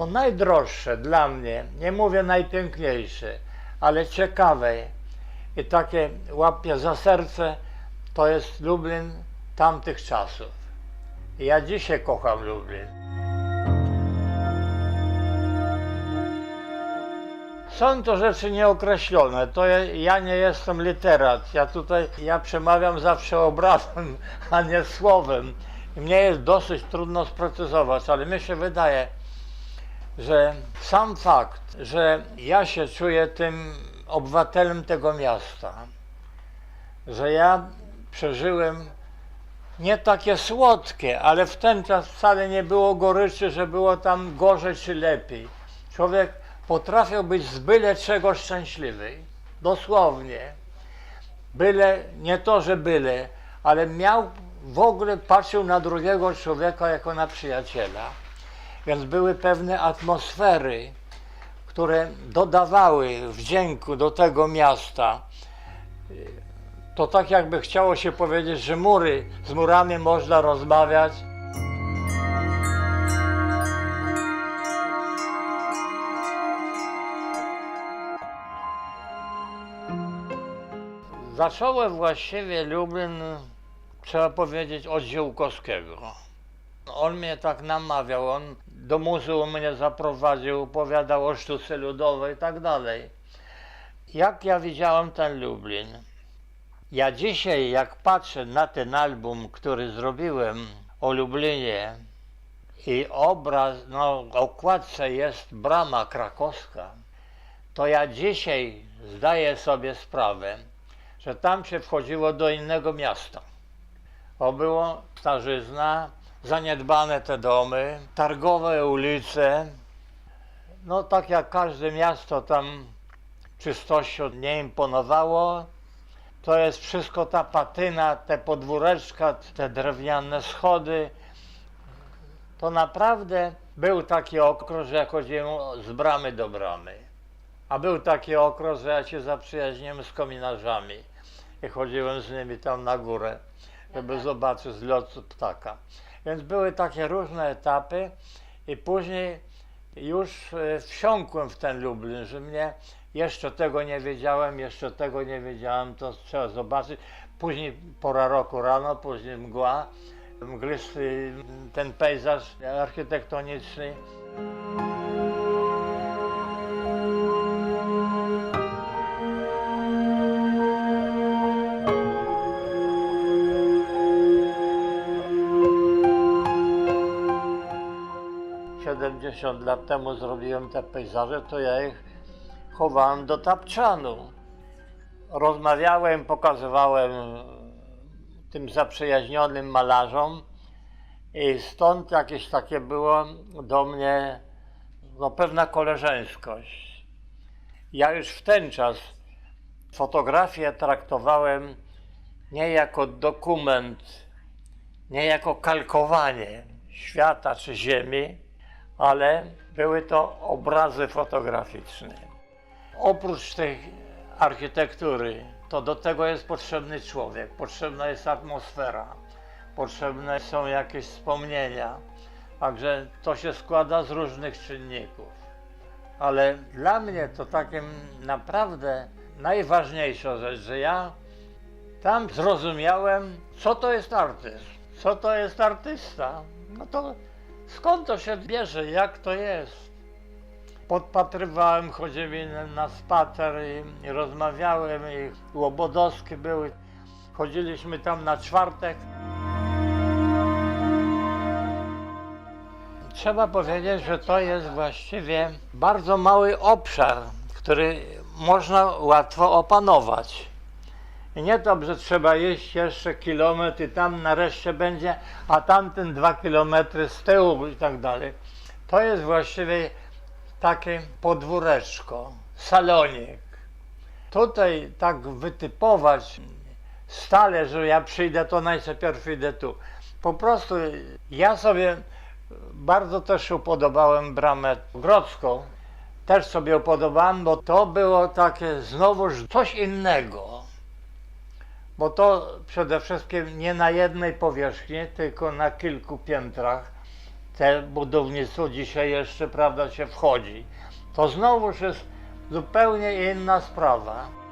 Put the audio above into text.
To najdroższe dla mnie, nie mówię najpiękniejsze, ale ciekawe i takie łapie za serce, to jest Lublin tamtych czasów. I ja dzisiaj kocham Lublin. Są to rzeczy nieokreślone, to ja nie jestem literat, ja przemawiam zawsze obrazem, a nie słowem. I mnie jest dosyć trudno sprecyzować, ale mi się wydaje, że sam fakt, że ja się czuję tym obywatelem tego miasta, że ja przeżyłem nie takie słodkie, ale w ten czas wcale nie było goryczy, że było tam gorzej czy lepiej. Człowiek potrafił być z byle czego szczęśliwy, dosłownie. Byle, nie to, że byle, ale miał, w ogóle patrzył na drugiego człowieka jako na przyjaciela. Więc były pewne atmosfery, które dodawały wdzięku do tego miasta. To tak jakby chciało się powiedzieć, że z murami można rozmawiać. Zacząłem właściwie Lublin, trzeba powiedzieć, od Ziółkowskiego. On mnie tak namawiał, on do muzeum mnie zaprowadził, opowiadał o sztuce ludowej i tak dalej. Jak ja widziałem ten Lublin? Ja dzisiaj, jak patrzę na ten album, który zrobiłem o Lublinie i obraz, na okładce jest brama krakowska, to ja dzisiaj zdaję sobie sprawę, że tam się wchodziło do innego miasta. Było starzyzna, zaniedbane te domy, targowe ulice. No tak jak każde miasto, tam czystością nie imponowało. To jest wszystko ta patyna, te podwóreczka, te drewniane schody. To naprawdę był taki okres, że ja chodziłem z bramy do bramy. A był taki okres, że ja się zaprzyjaźniłem z kominarzami i chodziłem z nimi tam na górę, żeby zobaczyć zlot ptaka. Więc były takie różne etapy i później już wsiąkłem w ten Lublin, że mnie jeszcze tego nie wiedziałem, to trzeba zobaczyć. Później pora roku rano, później mgła, mglisty ten pejzaż architektoniczny. Siedemdziesiąt lat temu zrobiłem te pejzaże, to ja ich chowałem do tapczanu. Rozmawiałem, pokazywałem tym zaprzyjaźnionym malarzom i stąd jakieś takie było do mnie pewna koleżeńskość. Ja już w ten czas fotografię traktowałem nie jako dokument, nie jako kalkowanie świata czy ziemi, ale były to obrazy fotograficzne. Oprócz tej architektury, to do tego jest potrzebny człowiek, potrzebna jest atmosfera, potrzebne są jakieś wspomnienia. Także to się składa z różnych czynników. Ale dla mnie to takim naprawdę najważniejsza rzecz, że ja tam zrozumiałem, co to jest artyzm, co to jest artysta. No to skąd to się bierze, jak to jest? Podpatrywałem, chodzili na spacer i rozmawiałem, i łobodowskie były. Chodziliśmy tam na czwartek. Trzeba powiedzieć, że to jest właściwie bardzo mały obszar, który można łatwo opanować. I nie to, że trzeba jeść jeszcze kilometr i tam nareszcie będzie, a tamten 2 kilometry z tyłu i tak dalej. To jest właściwie takie podwóreczko, salonik. Tutaj tak wytypować stale, że ja przyjdę, to najpierw idę tu. Po prostu ja sobie bardzo też upodobałem bramę grodzką. Też sobie upodobałem, bo to było takie znowuż coś innego. Bo to przede wszystkim nie na jednej powierzchni, tylko na kilku piętrach. te budownictwo dzisiaj jeszcze, prawda, się wchodzi. To znowuż jest zupełnie inna sprawa.